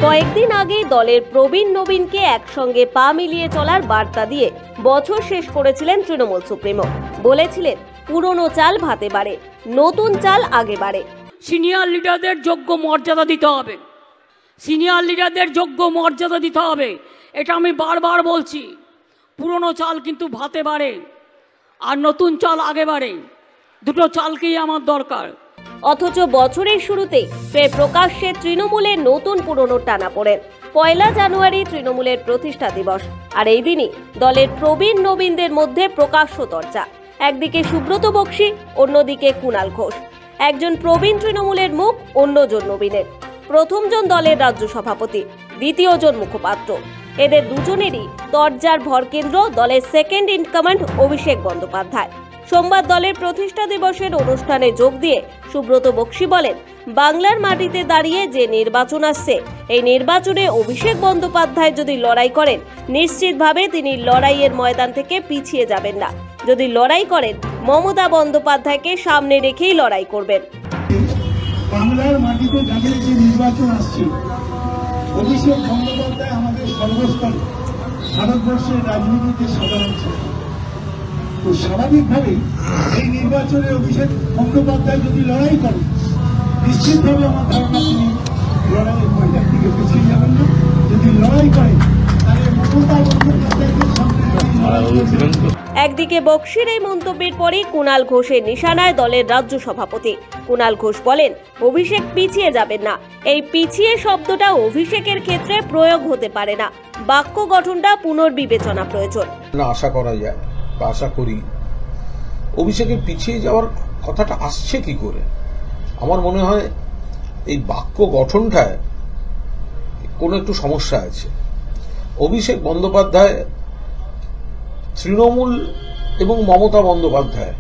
কয়েকদিন আগে দলের প্রবীণ নবীনকে একসঙ্গে পা মিলিয়ে চলার বার্তা দিয়ে বছর শেষ করেছিলেন তৃণমূল সুপ্রিমো। বলেছিলেন পুরনো চাল ভাতে বাড়ে, নতুন চাল আগে বাড়ে। সিনিয়র লিডারদের যোগ্য মর্যাদা দিতে হবে, সিনিয়র লিডারদের যোগ্য মর্যাদা দিতে হবে। এটা আমি বারবার বলছি। পুরনো চাল কিন্তু ভাতে বাড়ে আর নতুন চাল আগে বাড়ে, দুটো চালকেই আমার দরকার। অথচ বছরের শুরুতেই ফের প্রকাশ্যে তৃণমূলের নতুন পুরনো টানাপোড়েন। 1 জানুয়ারি তৃণমূলের প্রতিষ্ঠা দিবস, আর এই দিনই দলের প্রবীণ নবীনদের মধ্যে প্রকাশ্য চর্চা। একদিকে সুব্রত বক্সী, অন্যদিকে কুণাল ঘোষ। একজন প্রবীণ তৃণমূলের মুখ, অন্যজন নবীনের। প্রথমজন দলের রাজ্য সভাপতি, দ্বিতীয়জন মুখপাত্র। এদের দুজনেরই তরজার ভরকেন্দ্র দলের second in command Abhishek Bandyopadhyay. সোমবার দলের প্রতিষ্ঠা দিবসের অনুষ্ঠানে যোগ দিয়ে সুব্রত বক্সী বলেন, বাংলার মাটিতে দাঁড়িয়ে যে নির্বাচন আসছে, এই নির্বাচনে অভিষেক বন্দ্যোপাধ্যায় যদি লড়াই করেন, নিশ্চিতভাবে তিনি লড়াইয়ের ময়দান থেকে পিছিয়ে যাবেন না। যদি লড়াই করেন, মমতা বন্দ্যোপাধ্যায়কে সামনে রেখেই লড়াই করবেন। বাংলার মাটিতে দাঁড়িয়ে যে নির্বাচন আসছে, অভিষেক বন্দ্যোপাধ্যায় আমাদের সর্বস্তরে ভারতবর্ষের রাজনীতিতে সাধারণ ছিল। তো স্বাভাবিকভাবে এই নির্বাচনে অভিষেক বন্দ্যোপাধ্যায় যদি লড়াই করে, নিশ্চিতভাবে আমার ধারণা তিনি লড়াইয়ের ময়দান থেকে পিছিয়ে যাবেন না। যদি লড়াই করেন, তাহলে মমতা বন্দ্যোপাধ্যায়কে সামনে একদিকে বক্সির এই মন্তব্যের পরে কুণাল ঘোষের নিশানায় দলের রাজ্য সভাপতি। কুণাল ঘোষ বলেন, অভিষেক পিছিয়ে যাবেন না। এই পিছিয়ে শব্দটা অভিষেকের ক্ষেত্রে প্রয়োগ হতে পারে না। বাক্য গঠনটা পুনর্বিবেচনা প্রয়োজন। আশা করা যায় বা আশা করি অভিষেকের পিছিয়ে যাওয়ার কথাটা আসছে কি করে? আমার মনে হয় এই বাক্য গঠনটায় কোনো একটু সমস্যা আছে। অভিষেক বন্দ্যোপাধ্যায়, তৃণমূল এবং মমতা বন্দ্যোপাধ্যায়,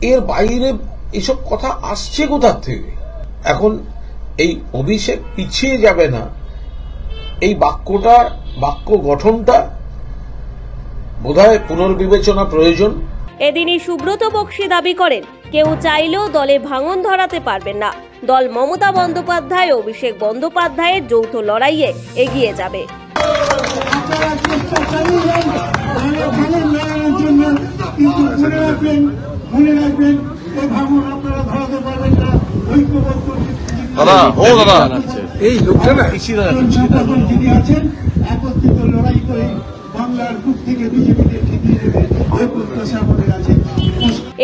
এর বাইরে এসব কথা আসছে কোথার থেকে? এখন এই অভিষেক পিছিয়ে যাবে না, এই বাক্য গঠনটা বোধহয় পুনর্বিবেচনা প্রয়োজন। এদিনই সুব্রত বক্সী দাবি করেন, কেউ চাইলেও দলে ভাঙন ধরাতে পারবেন না। দল মমতা বন্দ্যোপাধ্যায় ও অভিষেক বন্দ্যোপাধ্যায়ের যৌথ লড়াইয়ে এগিয়ে যাবে। এই লোকটা না একত্রিত লড়াই করে বাংলার বুক থেকে বিজেপিকে ঠেকিয়ে দেবে, এই প্রত্যাশা আমাদের আছে।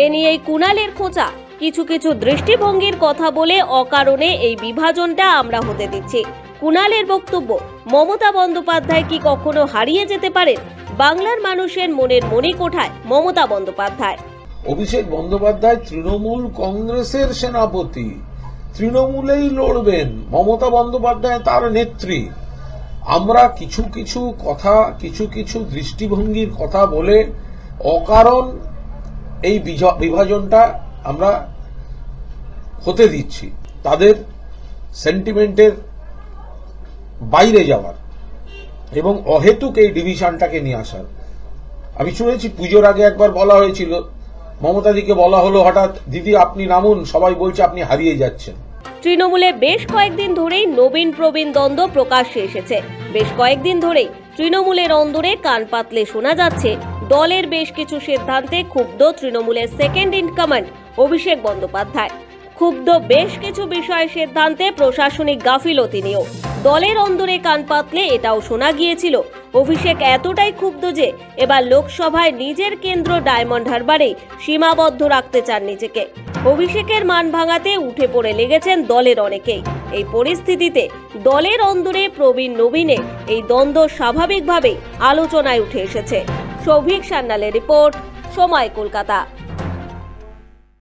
এ নিয়েই কুণালের খোঁচা, কিছু কিছু দৃষ্টিভঙ্গির কথা বলে অকারণে এই বিভাজনটা আমরা হতে দিচ্ছি। কুণালের বক্তব্য, মমতা বন্দ্যোপাধ্যায় কি কখনো হারিয়ে যেতে পারেন? বাংলার মানুষের মনের মণিকোঠায় মমতা বন্দ্যোপাধ্যায়। অভিষেক বন্দ্যোপাধ্যায় তৃণমূল কংগ্রেসের সেনাপতি, তৃণমূলেই লড়বেন। মমতা বন্দ্যোপাধ্যায় তার নেত্রী। আমরা কিছু কিছু কথা, কিছু কিছু দৃষ্টিভঙ্গির কথা বলে অকারণ এই বিভাজনটা আমরা হতে দিচ্ছি, তাদের সেন্টিমেন্টের বাইরে যাওয়ার এবং অহেতুক এই ডিভিশনটাকে নিয়ে আসার। আমি শুনেছি পুজোর আগে একবার বলা হয়েছিল, মমতাদিকে বলা হলো হঠাৎ, দিদি আপনি নামুন, সবাই বলছে আপনি হারিয়ে যাচ্ছেন। তৃণমূলে বেশ কয়েকদিন ধরেই নবীন প্রবীণ দ্বন্দ্ব প্রকাশ্যে এসেছে। বেশ কয়েকদিন ধরেই তৃণমূলের অন্দরে কান পাতলে শোনা যাচ্ছে, দলের বেশ কিছু সিদ্ধান্তে ক্ষুব্ধ তৃণমূলের second in command Abhishek Bandyopadhyay. ক্ষুব্ধ বেশ কিছু বিষয় সিদ্ধান্তে প্রশাসনিক গাফিলতি নিয়েও দলের অন্দরে কান পাতলে এটাও শোনা গিয়েছিল, অভিষেক এতটাই ক্ষুব্ধ যে এবার লোকসভায় নিজের কেন্দ্র ডায়মন্ড হারবারে সীমাবদ্ধ রাখতে চান নিজেকে। অভিষেকের মান ভাঙাতে উঠে পড়ে লেগেছেন দলের অনেকেই। এই পরিস্থিতিতে দলের অন্দরে প্রবীণ নবীনে এই দ্বন্দ্ব স্বাভাবিকভাবেই আলোচনায় উঠে এসেছে। সৌভিক সান্যালের রিপোর্ট, সময় কলকাতা।